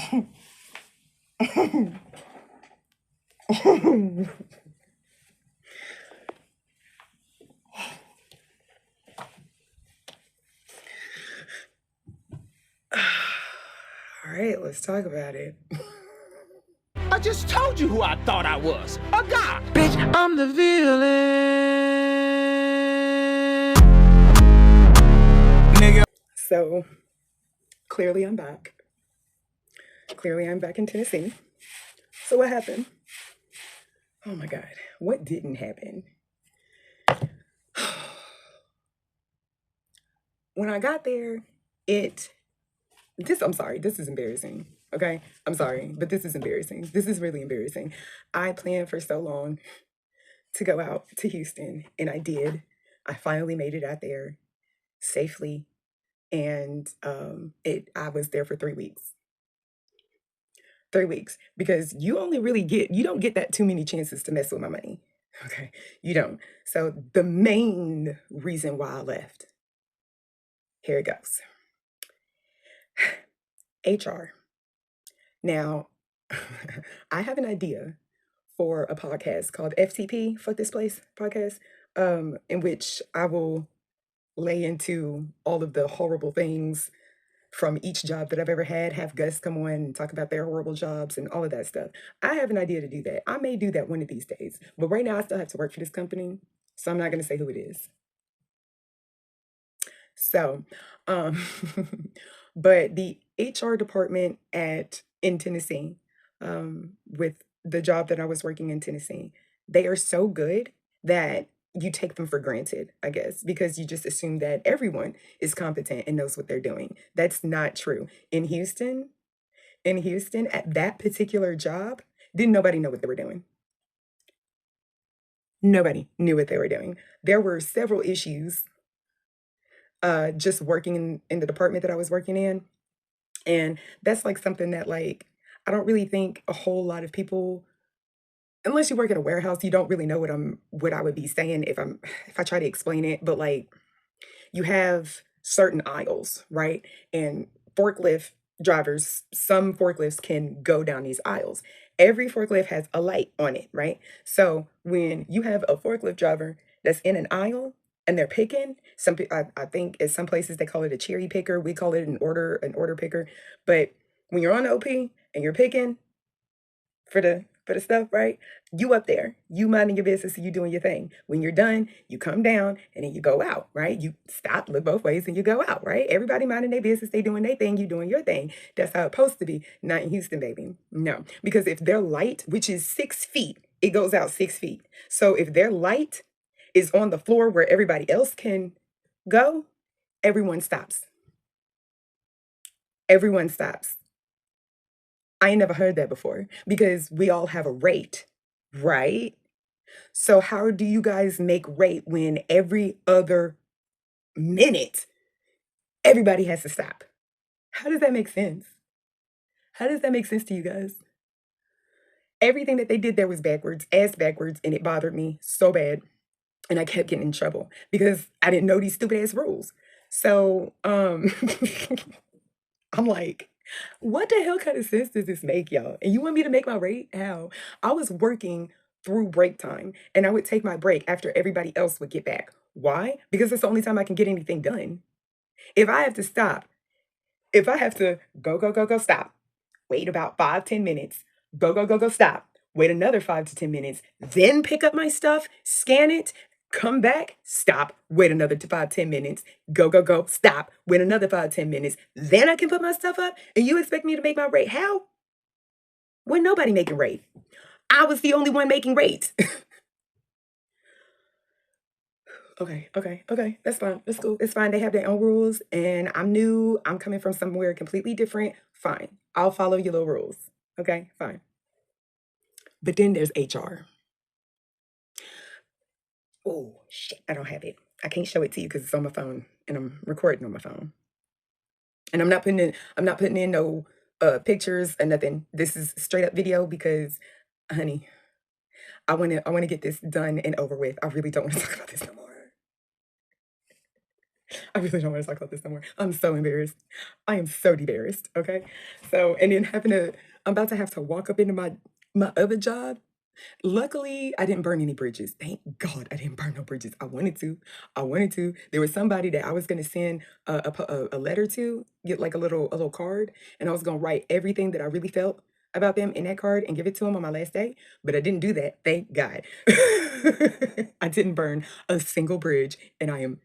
All right, let's talk about it. I just told you who I thought I was. A guy. Bitch, I'm the villain. Nigga. So, clearly I'm back. Clearly I'm back in Tennessee. So what happened? Oh my God, what didn't happen? When I got there, I'm sorry, this is embarrassing. Okay, I'm sorry, but this is embarrassing. This is really embarrassing. I planned for so long to go out to Houston, and I did. I finally made it out there safely, and I was there for 3 weeks. 3 weeks, because you don't get that too many chances to mess with my money. Okay, you don't. So the main reason why I left, here it goes. HR. Now, I have an idea for a podcast called FTP, Fuck This Place podcast, in which I will lay into all of the horrible things from each job that I've ever had, have guests come on and talk about their horrible jobs and all of that stuff. I have an idea to do that. I may do that one of these days, but right now I still have to work for this company, so I'm not going to say who it is. So, um, but the HR department in Tennessee, with the job that I was working in Tennessee, they are so good that you take them for granted, I guess, because you just assume that everyone is competent and knows what they're doing. That's not true. In Houston, at that particular job, didn't nobody know what they were doing. Nobody knew what they were doing. There were several issues just working in the department that I was working in. And that's like something that like I don't really think a whole lot of people, unless you work at a warehouse, you don't really know what I would be saying if I try to explain it. But like you have certain aisles, right? And forklift drivers, some forklifts can go down these aisles. Every forklift has a light on it, right? So when you have a forklift driver that's in an aisle and they're picking, I think in some places they call it a cherry picker. We call it an order picker. But when you're on OP and you're picking for the stuff, right? You up there, you minding your business, you doing your thing. When you're done, you come down and then you go out, right? You stop, look both ways, and you go out, right? Everybody minding their business, they doing their thing, you doing your thing. That's how it's supposed to be. Not in Houston, baby. No, because if their light, which is 6 feet, it goes out 6 feet. So if their light is on the floor where everybody else can go, everyone stops. Everyone stops. I ain't never heard that before because we all have a rate, right? So how do you guys make rate when every other minute everybody has to stop? How does that make sense? How does that make sense to you guys? Everything that they did there was backwards, ass backwards, and it bothered me so bad. And I kept getting in trouble because I didn't know these stupid ass rules. So I'm like, what the hell kind of sense does this make, y'all? And you want me to make my rate? How? I was working through break time and I would take my break after everybody else would get back. Why? Because it's the only time I can get anything done. If I have to stop, if I have to go, stop, wait about 5, 10 minutes, go, stop, wait another 5 to 10 minutes, then pick up my stuff, scan it, come back, stop, wait another 5, 10 minutes, go, stop, wait another 5, 10 minutes, then I can put my stuff up, and you expect me to make my rate? How? When nobody making rate. I was the only one making rates. Okay. That's fine. That's cool. It's fine. They have their own rules, and I'm new. I'm coming from somewhere completely different. Fine. I'll follow your little rules. Okay, fine. But then there's HR. Oh shit, I don't have it. I can't show it to you because it's on my phone and I'm recording on my phone. And I'm not putting in no pictures or nothing. This is straight up video because honey, I wanna get this done and over with. I really don't want to talk about this no more. I really don't want to talk about this no more. I'm so embarrassed. I am so embarrassed. Okay. So, and then I'm about to have to walk up into my other job. Luckily, I didn't burn any bridges. Thank God I didn't burn no bridges. I wanted to. I wanted to. There was somebody that I was going to send a letter to, get like a little card, and I was going to write everything that I really felt about them in that card and give it to them on my last day. But I didn't do that. Thank God. I didn't burn a single bridge, and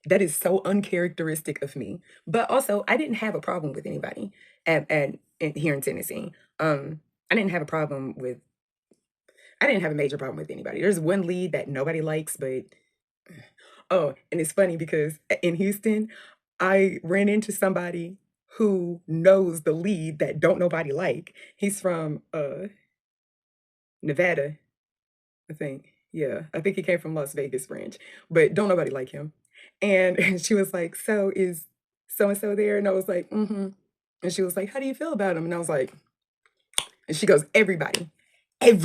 that is so uncharacteristic of me. But also, I didn't have a problem with anybody here in Tennessee. I didn't have a problem with I didn't have a major problem with anybody. There's one lead that nobody likes, but oh, and it's funny because in Houston, I ran into somebody who knows the lead that don't nobody like. He's from Nevada, I think. Yeah, I think he came from Las Vegas branch, but don't nobody like him. And she was like, "So is so and so there?" And I was like, "Mm-hmm." And she was like, "How do you feel about him?" And I was like, and she goes, everybody in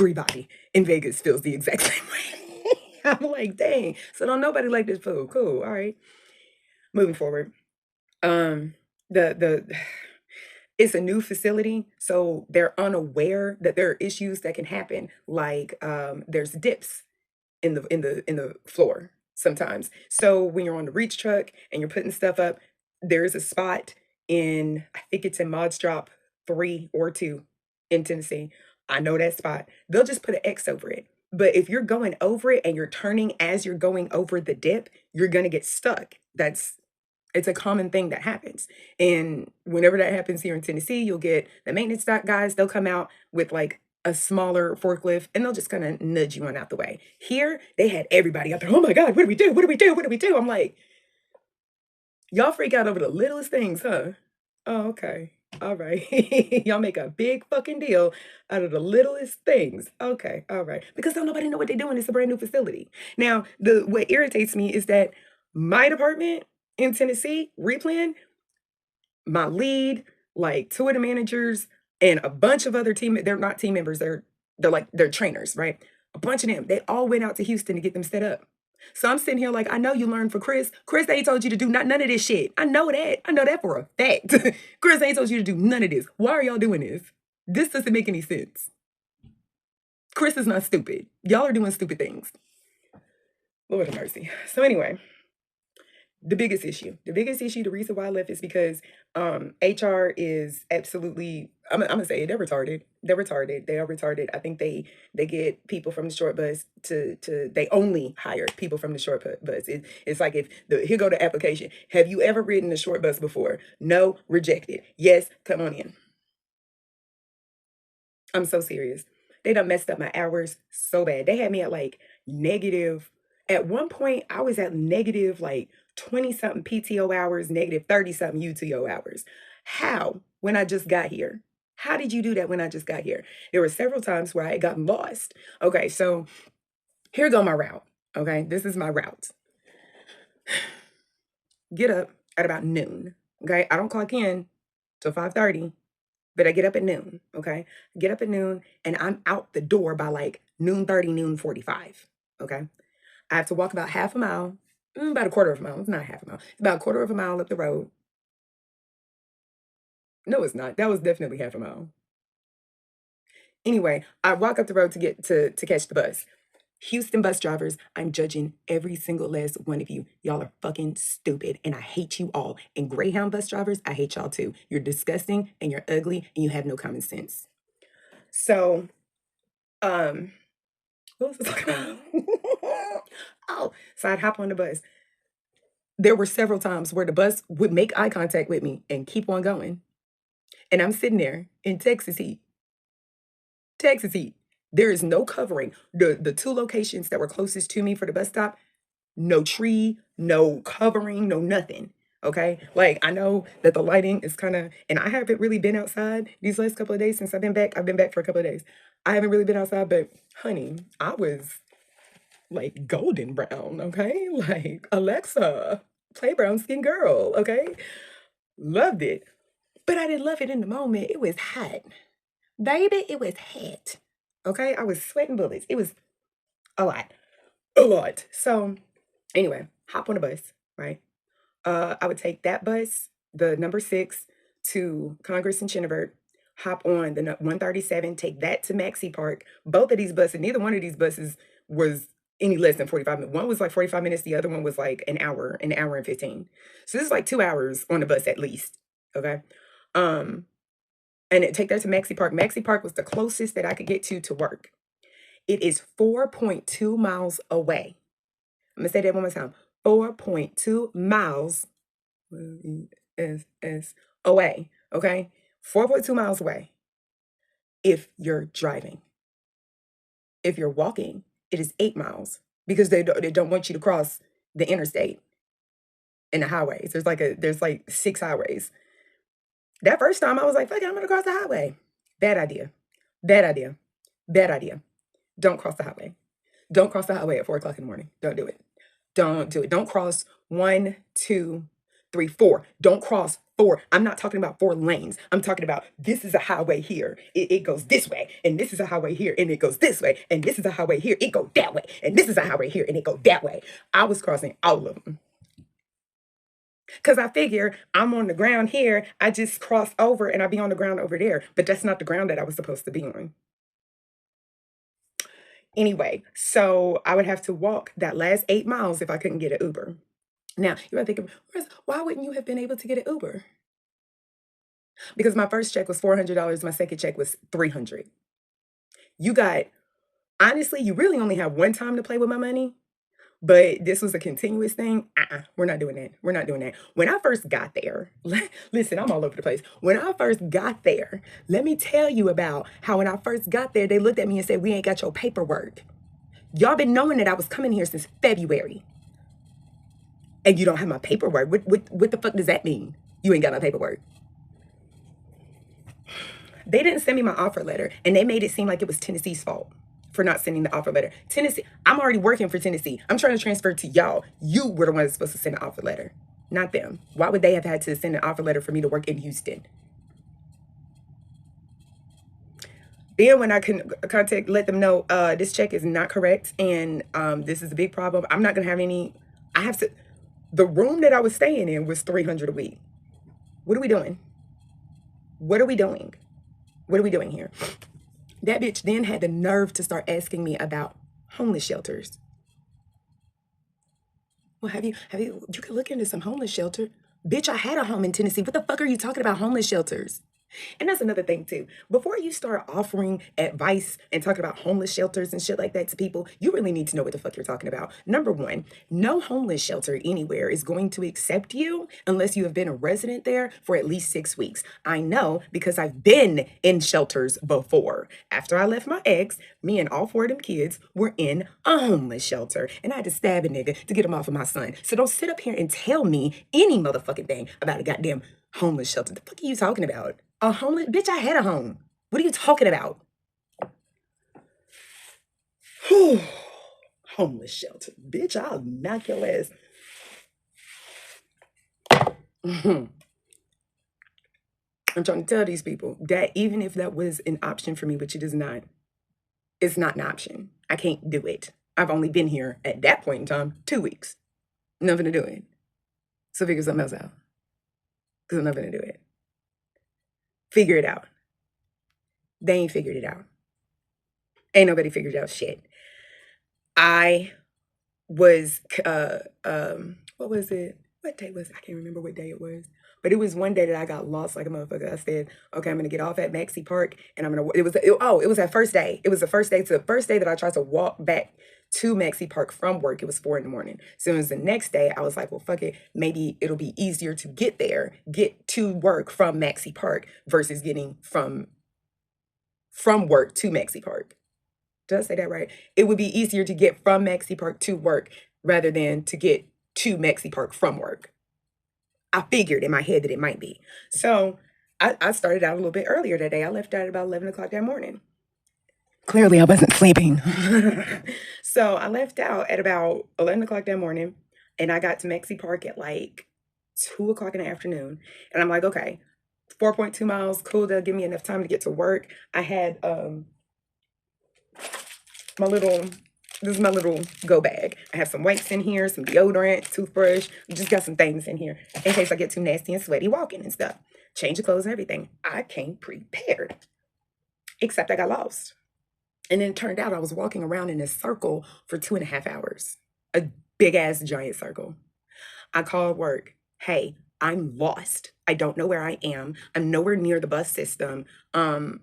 Vegas feels the exact same way. I'm like, dang. So don't nobody like this food. Cool. All right. Moving forward. Um, the it's a new facility, so they're unaware that there are issues that can happen. Like there's dips in the floor sometimes. So when you're on the reach truck and you're putting stuff up, there's a spot in I think it's in Mods Drop 3 or 2 in Tennessee. I know that spot. They'll just put an X over it. But if you're going over it and you're turning as you're going over the dip, you're gonna get stuck. It's a common thing that happens. And whenever that happens here in Tennessee, you'll get the maintenance dock guys, they'll come out with like a smaller forklift and they'll just kind of nudge you on out the way. Here, they had everybody out there. Oh my God, what do we do? What do we do? What do we do? I'm like, y'all freak out over the littlest things, huh? Oh, okay. All right. Y'all make a big fucking deal out of the littlest things. Okay. All right. Because don't nobody know what they're doing. It's a brand new facility. Now, the what irritates me is that my department in Tennessee, Replan, my lead, like two of the managers, and a bunch of other they're not team members, they're trainers, right? A bunch of them, they all went out to Houston to get them set up. So I'm sitting here like, I know you learned for Chris. Chris ain't told you to do none of this shit. I know that. I know that for a fact. Chris ain't told you to do none of this. Why are y'all doing this? This doesn't make any sense. Chris is not stupid. Y'all are doing stupid things. Lord have mercy. So anyway, the biggest issue, the reason why I left is because HR is absolutely, I'm gonna say it, they're retarded, they are retarded. I think they get people from the short bus to they only hire people from the short bus. It's like, if here go the application, have you ever ridden the short bus before? No, rejected. Yes, come on in. I'm so serious. They done messed up my hours so bad. They had me at like negative. At one point, I was at negative like 20 something PTO hours, negative 30 something UTO hours. How? When I just got here? How did you do that when I just got here? There were several times where I had gotten lost. Okay, so here go my route. Okay, this is my route. Get up at about noon. Okay, I don't clock in till 5:30. But I get up at noon, okay? Get up at noon and I'm out the door by like noon 30, noon 45, okay? I have to walk about half a mile, about a quarter of a mile. It's not half a mile. It's about a quarter of a mile up the road. No, it's not. That was definitely half a mile. Anyway, I walk up the road to get to catch the bus. Houston bus drivers, I'm judging every single last one of you. Y'all are fucking stupid and I hate you all. And Greyhound bus drivers, I hate y'all too. You're disgusting and you're ugly and you have no common sense. So, um, what was I talking about? Oh, so I'd hop on the bus. There were several times where the bus would make eye contact with me and keep on going. And I'm sitting there in Texas heat. Texas heat. There is no covering. The two locations that were closest to me for the bus stop, no tree, no covering, no nothing. Okay. Like, I know that the lighting is kind of, and I haven't really been outside these last couple of days since I've been back. I've been back for a couple of days. I haven't really been outside, but honey, I was like golden brown. Okay. Like, Alexa, play brown skin girl. Okay. Loved it. But I didn't love it in the moment. It was hot. Baby, it was hot. Okay. I was sweating bullets. It was a lot. A lot. So, anyway, hop on the bus, right? I would take that bus, the number 6, to Congress and Chenevert, hop on the 137, take that to Maxi Park. Both of these buses, neither one of these buses was any less than 45 minutes. One was like 45 minutes, the other one was like an hour and 15. So this is like 2 hours on the bus at least. Okay. Um, and take that to Maxi Park. Maxi Park was the closest that I could get to work. It is 4.2 miles away. I'm gonna say that one more time. 4.2 miles is away. Okay, 4.2 miles away. If you're driving, if you're walking, it is 8 miles because they don't want you to cross the interstate and the highways. There's like 6 highways. That first time I was like, fuck it, I'm gonna cross the highway. Bad idea. Bad idea. Bad idea. Don't cross the highway. Don't cross the highway at 4 o'clock in the morning. Don't do it. Don't do it. Don't cross 1, 2, 3, 4. Don't cross 4. I'm not talking about 4 lanes. I'm talking about this is a highway here. It goes this way. And this is a highway here. And it goes this way. And this is a highway here. It goes that way. And this is a highway here. And it goes that way. I was crossing all of them. Because I figure I'm on the ground here. I just cross over and I'll be on the ground over there. But that's not the ground that I was supposed to be on. Anyway, so I would have to walk that last 8 miles if I couldn't get an Uber. Now, you might think, why wouldn't you have been able to get an Uber? Because my first check was $400. My second check was $300. Honestly, you really only have one time to play with my money. But this was a continuous thing. We're not doing that. We're not doing that. When I first got there, listen, I'm all over the place. When I first got there, let me tell you about how when I first got there, they looked at me and said, we ain't got your paperwork. Y'all been knowing that I was coming here since February. And you don't have my paperwork. What the fuck does that mean? You ain't got my paperwork. They didn't send me my offer letter, and they made it seem like it was Tennessee's fault for not sending the offer letter. Tennessee, I'm already working for Tennessee. I'm trying to transfer to y'all. You were the ones supposed to send the offer letter, not them. Why would they have had to send an offer letter for me to work in Houston? Then when I can let them know this check is not correct and this is a big problem. I'm not gonna have any. The room that I was staying in was $300 a week. What are we doing? What are we doing? What are we doing here? That bitch then had the nerve to start asking me about homeless shelters. Well, you could look into some homeless shelter. Bitch, I had a home in Tennessee. What the fuck are you talking about homeless shelters? And that's another thing too. Before you start offering advice and talking about homeless shelters and shit like that to people, you really need to know what the fuck you're talking about. Number one, no homeless shelter anywhere is going to accept you unless you have been a resident there for at least 6 weeks. I know because I've been in shelters before. After I left my ex, me and all 4 of them kids were in a homeless shelter. And I had to stab a nigga to get him off of my son. So don't sit up here and tell me any motherfucking thing about a goddamn homeless shelter. The fuck are you talking about? A homeless bitch, I had a home. What are you talking about? Homeless shelter. Bitch, I'll knock your ass. I'm trying to tell these people that even if that was an option for me, which it is not, it's not an option. I can't do it. I've only been here at that point in time 2 weeks. Nothing to do it. So figure something else out. Because I'm nothing to do it. Figure it out. They ain't figured it out. Ain't nobody figured out shit. I was, what was it? What day was it? I can't remember what day it was. But it was one day that I got lost like a motherfucker. I said, okay, I'm going to get off at Maxi Park and I'm going to, it was that first day. It was the first day. So the first day that I tried to walk back to Maxi Park from work, it was 4 a.m. So it was the next day, I was like, well, fuck it. Maybe it'll be easier to get to work from Maxi Park versus getting from work to Maxi Park. Did I say that right? It would be easier to get from Maxi Park to work rather than to get to Maxi Park from work. I figured in my head that it might be. So I started out a little bit earlier that day. I left out at about 11 o'clock that morning. Clearly, I wasn't sleeping. So I left out at about 11 o'clock that morning, and I got to Maxi Park at like 2 o'clock in the afternoon. And I'm like, okay, 4.2 miles, cool. They'll give me enough time to get to work. I had my little This is my little go bag. I have some wipes in here, some deodorant, toothbrush. We just got some things in here in case I get too nasty and sweaty walking and stuff. Change of clothes and everything. I came prepared, except I got lost. And then it turned out I was walking around in a circle for 2.5 hours, a big ass giant circle. I called work. Hey, I'm lost. I don't know where I am. I'm nowhere near the bus system. I'm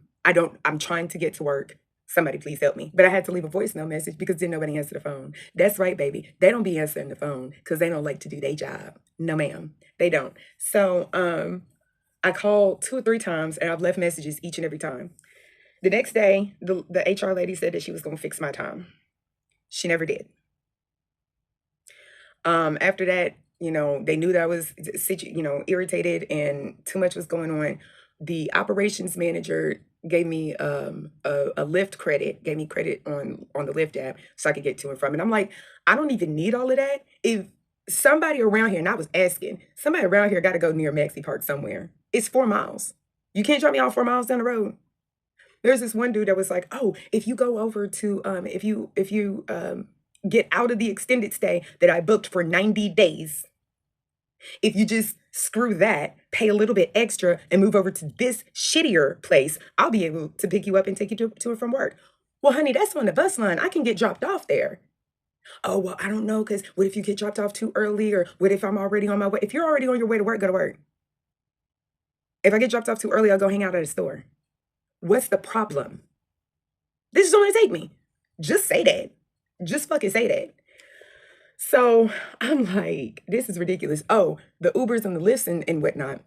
trying to get to work. Somebody please help me. But I had to leave a voicemail message because didn't nobody answer the phone. That's right, baby. They don't be answering the phone because they don't like to do their job. No, ma'am. They don't. So I called 2 or 3 times and I've left messages each and every time. The next day, the HR lady said that she was going to fix my time. She never did. After that, they knew that I was, irritated and too much was going on. The operations manager gave me a Lyft credit, gave me credit on the Lyft app so I could get to and from. And I'm like, I don't even need all of that. If somebody around here, and I was asking, somebody around here got to go near Maxi Park somewhere. It's 4 miles. You can't drop me off 4 miles down the road. There's this one dude that was like, oh, if you go over to, if you get out of the extended stay that I booked for 90 days, if you just screw that, pay a little bit extra and move over to this shittier place, I'll be able to pick you up and take you to and from work. Well, honey, that's on the bus line. I can get dropped off there. Oh, well, I don't know, because what if you get dropped off too early? Or what if I'm already on my way? If you're already on your way to work, go to work. If I get dropped off too early, I'll go hang out at a store. What's the problem? This is only take me. Just say that. Just fucking say that. So I'm like, this is ridiculous. Oh, the Ubers and the Lyfts and whatnot.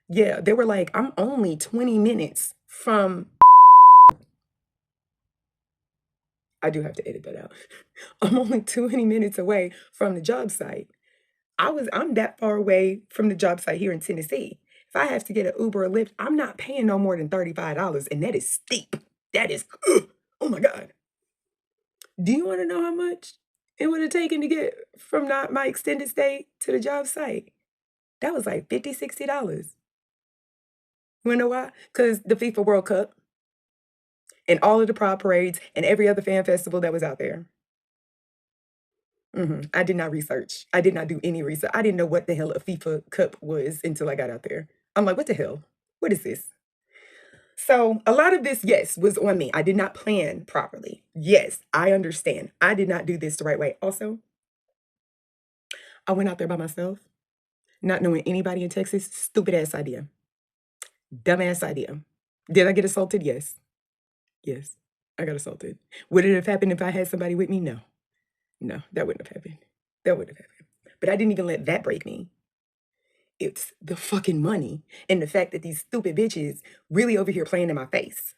Yeah, they were like, I'm only 20 minutes from. I do have to edit that out. I'm only 20 minutes away from the job site. I'm that far away from the job site here in Tennessee. If I have to get an Uber or Lyft, I'm not paying no more than $35, and that is steep. That is, oh my God. Do you want to know how much it would have taken to get from my extended stay to the job site? That was like $50, $60. You wanna know why? Because the FIFA World Cup and all of the pride parades and every other fan festival that was out there. I did not research. I did not do any research. I didn't know what the hell a FIFA Cup was until I got out there. I'm like, what the hell? What is this? So a lot of this, yes, was on me. I did not plan properly. Yes, I understand. I did not do this the right way. Also, I went out there by myself, not knowing anybody in Texas. Stupid ass idea. Dumbass idea. Did I get assaulted? Yes. Yes, I got assaulted. Would it have happened if I had somebody with me? No. No, that wouldn't have happened. That wouldn't have happened. But I didn't even let that break me. It's the fucking money and the fact that these stupid bitches really over here playing in my face.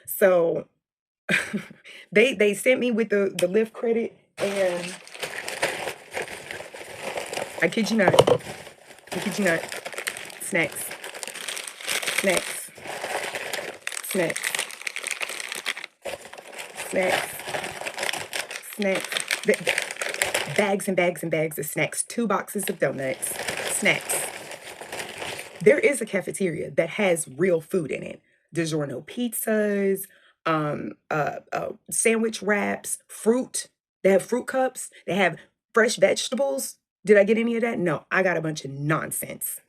So they sent me with the Lyft credit, and I kid you not. I kid you not. Snacks. Snacks. Snacks. Snacks. Snacks. Bags and bags and bags of snacks. 2 boxes of donuts. Snacks. There is a cafeteria that has real food in it. DiGiorno pizzas, sandwich wraps, fruit. They have fruit cups. They have fresh vegetables. Did I get any of that? No, I got a bunch of nonsense.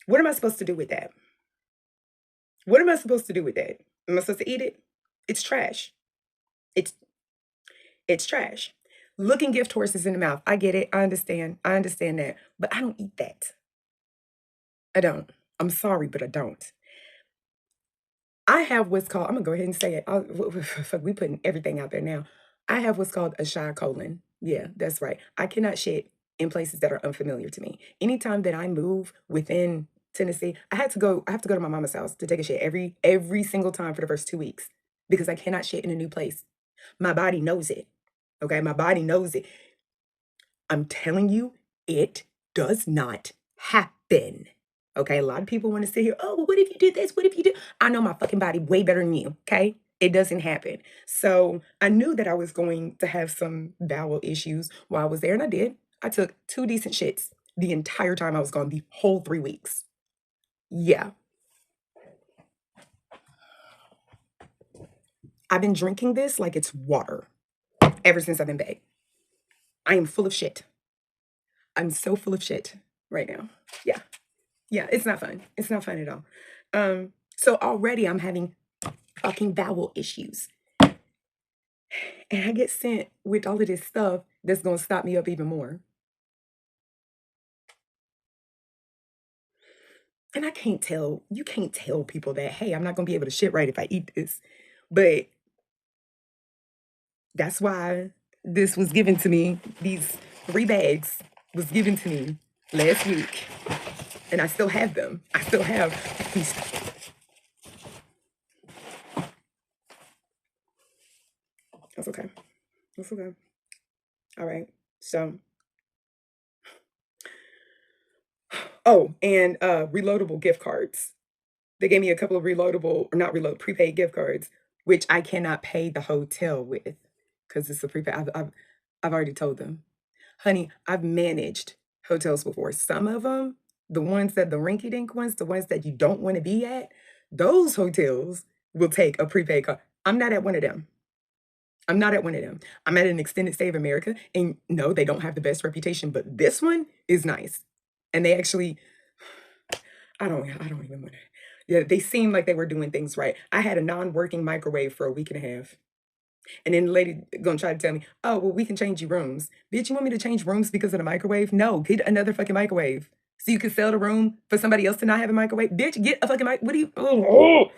What am I supposed to do with that? What am I supposed to do with that? Am I supposed to eat it? It's trash. It's trash. Looking gift horses in the mouth. I get it. I understand. I understand that. But I don't eat that. I don't. I'm sorry, but I don't. I have what's called, I'm gonna go ahead and say it. We putting everything out there now. I have what's called a shy colon. Yeah, that's right. I cannot shit in places that are unfamiliar to me. Anytime that I move within Tennessee, I have to go to my mama's house to take a shit every single time for the first 2 weeks because I cannot shit in a new place. My body knows it. Okay, my body knows it. I'm telling you, it does not happen. Okay, a lot of people want to sit here, oh, well, what if you did this? What if you do? I know my fucking body way better than you, okay? It doesn't happen. So I knew that I was going to have some bowel issues while I was there, and I did. I took 2 decent shits the entire time I was gone, the whole 3 weeks. Yeah. I've been drinking this like it's water ever since I've been back. I am full of shit. I'm so full of shit right now. Yeah. Yeah, it's not fun. It's not fun at all. So already I'm having fucking bowel issues. And I get sent with all of this stuff that's gonna stop me up even more. And you can't tell people that, hey, I'm not gonna be able to shit right if I eat this. But that's why this was given to me. These 3 bags was given to me last week. And I still have them. I still have these. That's okay. That's okay. All right. So, oh, and reloadable gift cards. They gave me a couple of reloadable, or not reload, prepaid gift cards, which I cannot pay the hotel with because it's a prepaid. I've already told them, honey, I've managed hotels before. Some of them, the ones that the rinky dink ones, the ones that you don't want to be at, those hotels will take a prepaid card. I'm not at one of them. I'm not at one of them. I'm at an extended stay of America, and no, they don't have the best reputation, but this one is nice. And they actually, I don't even want to. Yeah, they seemed like they were doing things right. I had a non-working microwave for a week and a half. And then the lady gonna try to tell me, oh, well, we can change your rooms. Bitch, you want me to change rooms because of the microwave? No, get another fucking microwave. So you can sell the room for somebody else to not have a microwave? Bitch, get a fucking mic. What do you? Oh.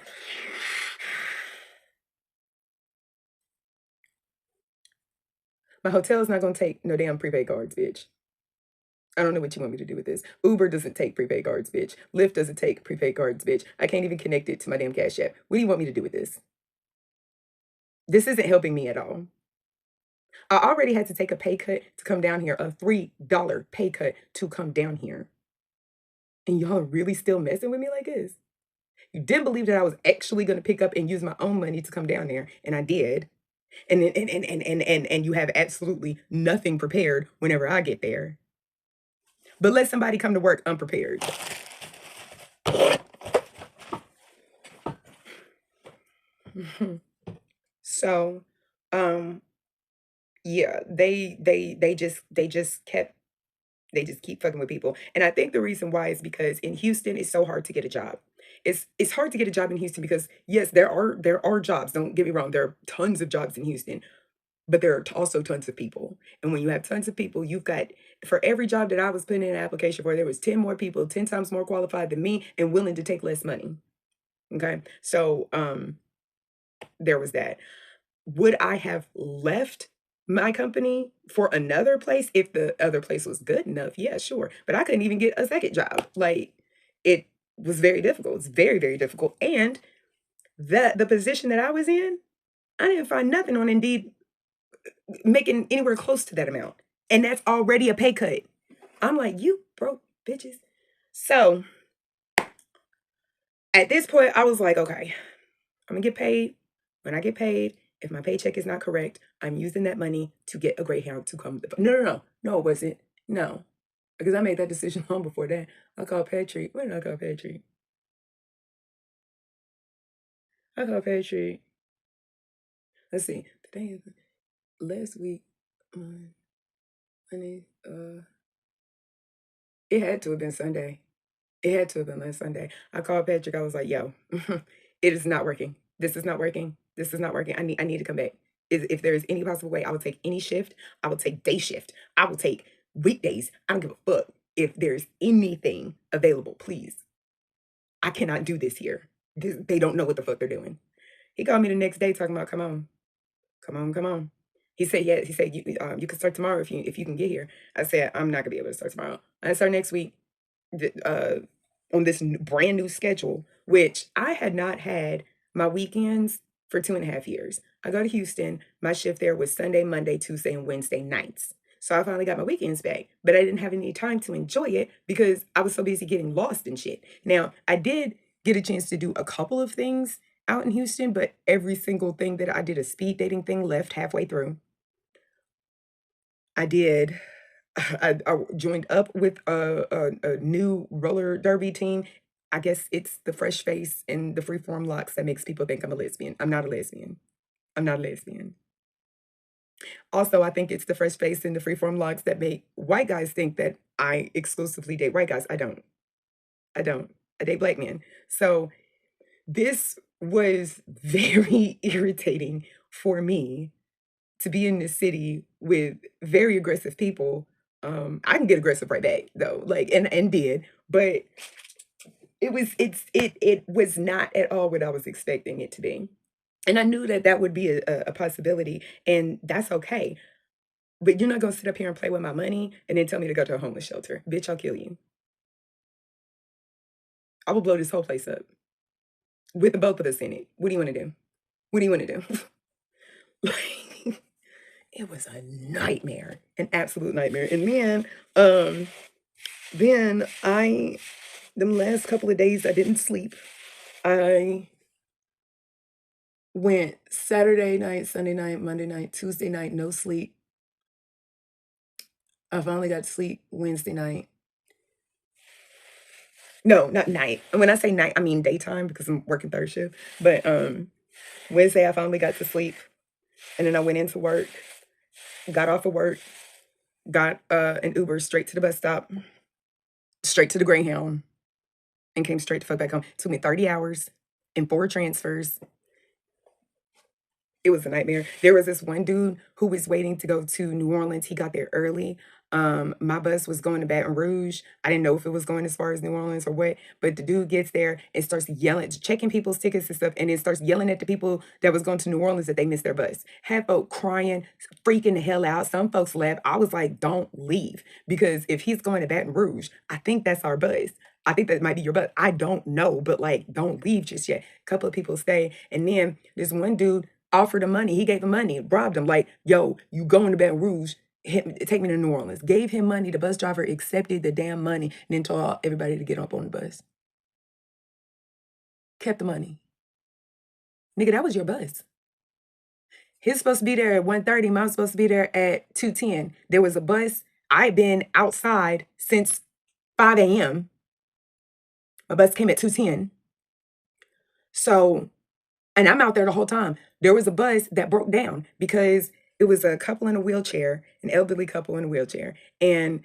My hotel is not gonna take no damn prepaid cards, bitch. I don't know what you want me to do with this. Uber doesn't take prepaid cards, bitch. Lyft doesn't take prepaid cards, bitch. I can't even connect it to my damn Cash App. What do you want me to do with this? This isn't helping me at all. I already had to take a pay cut to come down here, a $3 pay cut to come down here. And y'all are really still messing with me like this? You didn't believe that I was actually going to pick up and use my own money to come down there, and I did. And you have absolutely nothing prepared whenever I get there. But let somebody come to work unprepared. So, um, yeah, they just keep fucking with people. And I think the reason why is because in Houston it's so hard to get a job. It's hard to get a job in Houston because yes, there are jobs. Don't get me wrong, there are tons of jobs in Houston, but there are also tons of people. And when you have tons of people, you've got for every job that I was putting in an application for, there was 10 more people, 10 times more qualified than me and willing to take less money. Okay? So, there was that. Would I have left my company for another place if the other place was good enough? Yeah, sure. But I couldn't even get a second job. Like it was very difficult. It's very, very difficult. And the position that I was in, I didn't find nothing on Indeed making anywhere close to that amount. And that's already a pay cut. I'm like, you broke bitches. So at this point, I was like, okay, I'm gonna get paid. When I get paid, if my paycheck is not correct, I'm using that money to get a Greyhound to come. No, it wasn't. No, because I made that decision long before that. I called Patrick. When did I call Patrick? I called Patrick. Let's see. The thing is, last week, Monday, it had to have been Sunday. It had to have been last Sunday. I called Patrick. I was like, yo, it is not working. This is not working. This is not working. I need to come back. If there is any possible way, I will take any shift. I will take day shift. I will take weekdays. I don't give a fuck. If there's anything available, please. I cannot do this here. They don't know what the fuck they're doing. He called me the next day talking about, come on, come on, come on. He said, yeah, he said, you can start tomorrow if you can get here. I said, I'm not gonna be able to start tomorrow. I start next week on this brand new schedule, which I had not had my weekends for 2.5 years. I go to Houston. My shift there was Sunday, Monday, Tuesday, and Wednesday nights. So I finally got my weekends back, but I didn't have any time to enjoy it because I was so busy getting lost and shit. Now, I did get a chance to do a couple of things out in Houston, but every single thing that I did a speed dating thing left halfway through. I did I joined up with a new roller derby team. I guess it's the fresh face and the freeform locks that makes people think I'm a lesbian. I'm not a lesbian. I'm not a lesbian. Also, I think it's the fresh face and the freeform locks that make white guys think that I exclusively date white guys. I don't. I don't. I date black men. So this was very irritating for me to be in this city with very aggressive people. I can get aggressive right back though, like and did, but it was not at all what I was expecting it to be. And I knew that that would be a possibility, and that's okay. But you're not gonna sit up here and play with my money and then tell me to go to a homeless shelter. Bitch, I'll kill you. I will blow this whole place up with the both of us in it. What do you want to do? What do you want to do? Like, it was a nightmare, an absolute nightmare. And then them last couple of days, I didn't sleep. I went Saturday night, Sunday night, Monday night, Tuesday night, no sleep. I finally got to sleep Wednesday night. No, not night. And when I say night, I mean daytime because I'm working third shift. But Wednesday I finally got to sleep. And then I went into work, got off of work, got an Uber straight to the bus stop, straight to the Greyhound, and came straight the fuck back home. It took me 30 hours and 4 transfers. It was a nightmare. There was this one dude who was waiting to go to New Orleans. He got there early. My bus was going to Baton Rouge. I didn't know if it was going as far as New Orleans or what, but the dude gets there and starts yelling, checking people's tickets and stuff, and then starts yelling at the people that was going to New Orleans that they missed their bus. Had folk crying, freaking the hell out. Some folks left. I was like, don't leave. Because if he's going to Baton Rouge, I think that's our bus. I think that might be your bus. I don't know, but like, don't leave just yet. A couple of people stay. And then this one dude offered him money. He gave him money, robbed him. Like, yo, you going to Baton Rouge, take me to New Orleans. Gave him money. The bus driver accepted the damn money and then told everybody to get up on the bus. Kept the money. Nigga, that was your bus. He's supposed to be there at 1:30. Mom's supposed to be there at 2:10. There was a bus. I've been outside since 5 a.m. My bus came at 2:10. So, and I'm out there the whole time. There was a bus that broke down because it was a couple in a wheelchair, an elderly couple in a wheelchair. And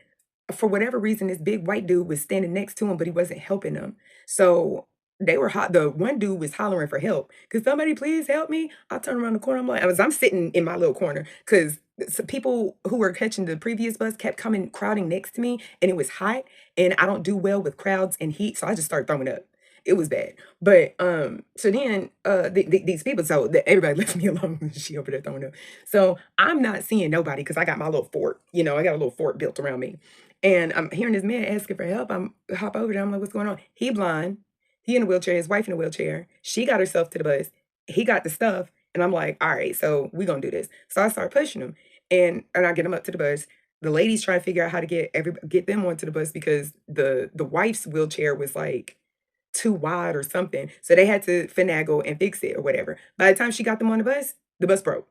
for whatever reason, this big white dude was standing next to him, but he wasn't helping them. So they were hot. The one dude was hollering for help. Could somebody please help me? I turned around the corner. I'm sitting in my little corner because people who were catching the previous bus kept coming, crowding next to me, and it was hot. And I don't do well with crowds and heat, so I just started throwing up. It was bad. But so then these people, so everybody left me alone. She over there throwing up. So I'm not seeing nobody because I got my little fort. You know, I got a little fort built around me. And I'm hearing this man asking for help. I'm hop over there. I'm like, what's going on? He blind. He in a wheelchair. His wife in a wheelchair. She got herself to the bus. He got the stuff. And I'm like, all right, so we gonna do this. So I start pushing him, and I get him up to the bus. The ladies trying to figure out how to get them onto the bus because the wife's wheelchair was like too wide or something. So they had to finagle and fix it or whatever. By the time she got them on the bus broke.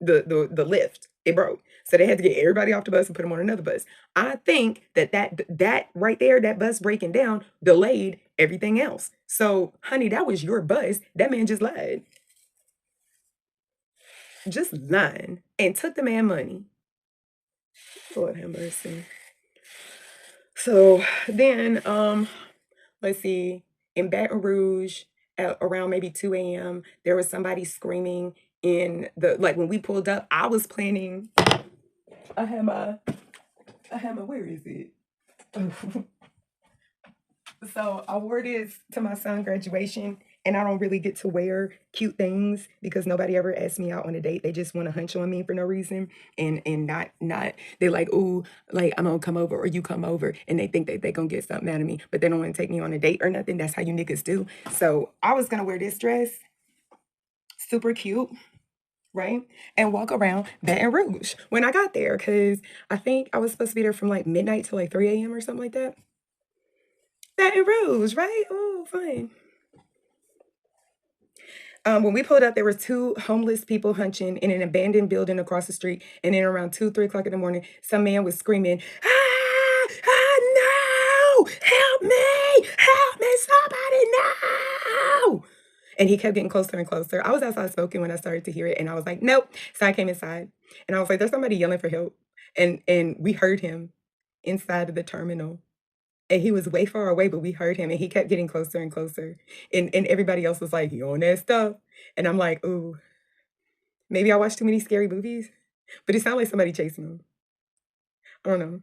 The lift, it broke. So they had to get everybody off the bus and put them on another bus. I think that right there, that bus breaking down delayed everything else. So, honey, that was your bus. That man just lied. Just lying and took the man money. Lord have mercy. So then let's see, in Baton Rouge at around maybe 2 a.m., there was somebody screaming in the, like when we pulled up, I was planning, I had my, where is it? So I wore this to my son's graduation, and I don't really get to wear cute things because nobody ever asks me out on a date. They just want to hunch on me for no reason, and not they're like, ooh, like I'm gonna come over or you come over, and they think that they're gonna get something out of me, but they don't want to take me on a date or nothing. That's how you niggas do. So I was gonna wear this dress, super cute, right? And walk around Baton Rouge when I got there, because I think I was supposed to be there from like midnight to like 3 a.m. or something like that. Baton Rouge, right? Oh, fine. When we pulled up, there were two homeless people hunching in an abandoned building across the street. And then around 2, 3 o'clock in the morning, some man was screaming, ah, ah, no, help me, somebody, no. And he kept getting closer and closer. I was outside smoking when I started to hear it, and I was like, nope. So I came inside, and I was like, there's somebody yelling for help. And we heard him inside of the terminal. And he was way far away, but we heard him, and he kept getting closer and closer. And everybody else was like, you on that stuff? And I'm like, ooh, maybe I watched too many scary movies. But it sounded like somebody chasing him. I don't know.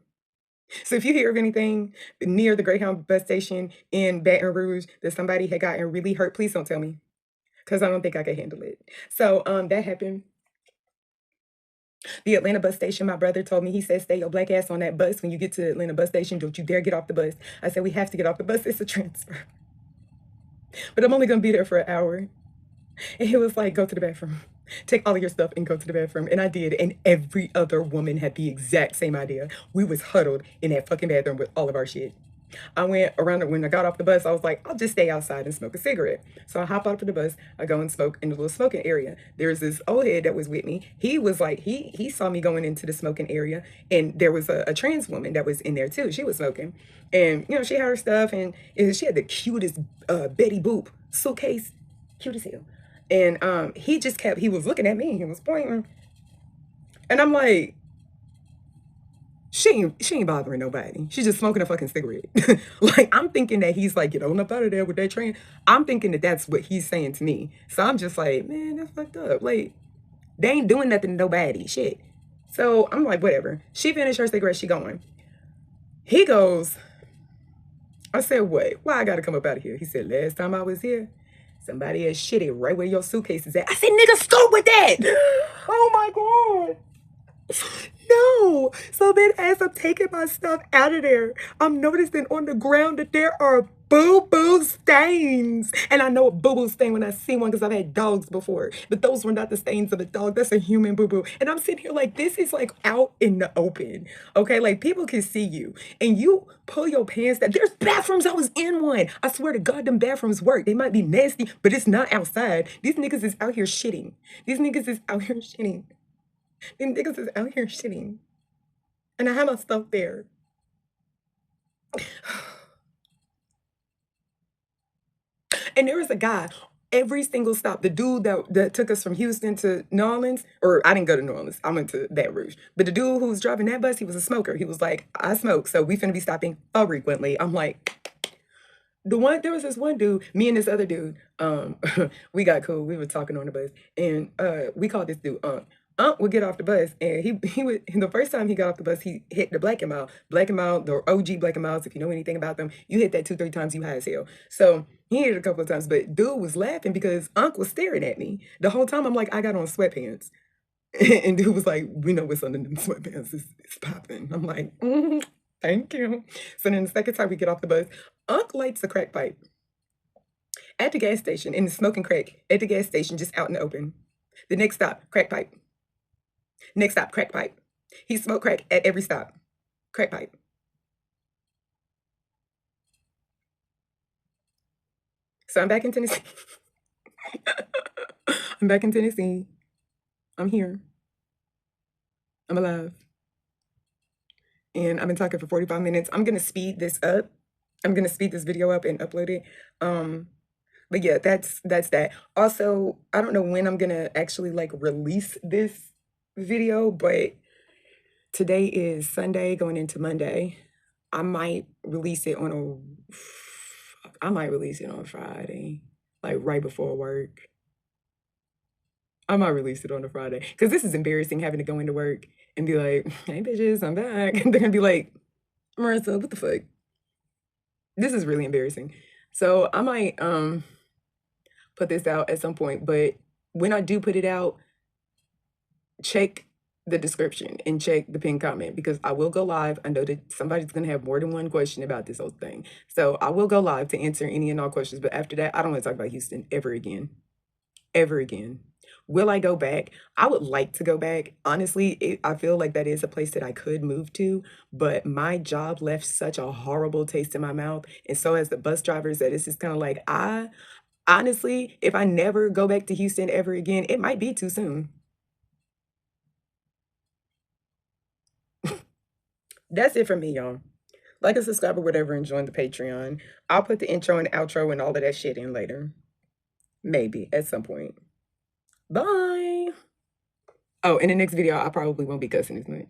So if you hear of anything near the Greyhound bus station in Baton Rouge that somebody had gotten really hurt, please don't tell me, because I don't think I could handle it. So that happened. The Atlanta bus station, my brother told me, he said, stay your black ass on that bus. When you get to the Atlanta bus station, don't you dare get off the bus. I said, we have to get off the bus. It's a transfer. But I'm only going to be there for an hour. And he was like, go to the bathroom. Take all of your stuff and go to the bathroom. And I did. And every other woman had the exact same idea. We was huddled in that fucking bathroom with all of our shit. I went around when I got off the bus, I was like, I'll just stay outside and smoke a cigarette. So I hop out of the bus, I go and smoke in the little smoking area. There's this old head that was with me. He was like, he saw me going into the smoking area, and there was a trans woman that was in there too. She was smoking. And she had her stuff, and she had the cutest Betty Boop suitcase. Cute as hell. And he was looking at me, he was pointing. And I'm like, she ain't bothering nobody. She's just smoking a fucking cigarette. Like, I'm thinking that he's like, get on up out of there with that train. I'm thinking that that's what he's saying to me. So I'm just like, man, that's fucked up. Like, they ain't doing nothing to nobody. Shit. So I'm like, whatever. She finished her cigarette. She going. He goes, I said, what? Why I gotta come up out of here? He said, last time I was here, somebody had shitted right where your suitcase is at. I said, nigga, scope with that. Oh my God. No. So then as I'm taking my stuff out of there, I'm noticing on the ground that there are boo-boo stains. And I know a boo-boo stain when I see one because I've had dogs before. But those were not the stains of a dog. That's a human boo-boo. And I'm sitting here like, this is like out in the open. Okay? Like, people can see you. And you pull your pants down. There's bathrooms. I was in one. I swear to God, them bathrooms work. They might be nasty, but it's not outside. These niggas is out here shitting. These niggas is out here shitting. These niggas is out here shitting. And I have my stuff there. And there was a guy, every single stop, the dude that took us from Houston to New Orleans, or I didn't go to New Orleans, I went to Baton Rouge. But the dude who was driving that bus, he was a smoker. He was like, I smoke, so we finna be stopping frequently. I'm like, there was this one dude, me and this other dude, we got cool. We were talking on the bus, and we called this dude would get off the bus, and he would, the first time he got off the bus, he hit the Black and Mild. Black and Mild, the OG Black and Milds, if you know anything about them, you hit that 2-3 times, you high as hell. So he hit it a couple of times, but dude was laughing because was staring at me. The whole time I'm like, I got on sweatpants. And dude was like, we know what's under them sweatpants. It's popping. I'm like, thank you. So then the second time we get off the bus, lights a crack pipe at the gas station, in the smoking crack at the gas station, just out in the open. The next stop, crack pipe. Next stop, crack pipe. He smoked crack at every stop. Crack pipe. So I'm back in Tennessee. I'm back in Tennessee. I'm here. I'm alive. And I've been talking for 45 minutes. I'm gonna speed this up. I'm gonna speed this video up and upload it. But yeah, that's that. Also, I don't know when I'm gonna actually like release this video, but today is Sunday going into Monday. I might release it on Friday, like right before work. I might release it on a Friday, because this is embarrassing, having to go into work and be like, hey bitches, I'm back. And they're gonna be like, Marissa, what the fuck? This is really embarrassing. So I might put this out at some point, but when I do put it out, check the description and check the pinned comment, because I will go live. I know that somebody's gonna have more than one question about this whole thing. So I will go live to answer any and all questions, but after that, I don't want to talk about Houston ever again. Ever again. Will I go back? I would like to go back. Honestly, I feel like that is a place that I could move to, but my job left such a horrible taste in my mouth, and so as the bus drivers, that it's just kind of like, honestly, if I never go back to Houston ever again, it might be too soon. That's it for me, y'all. Like and subscribe or whatever, and join the Patreon. I'll put the intro and outro and all of that shit in later. Maybe at some point. Bye. Oh, in the next video, I probably won't be cussing as much.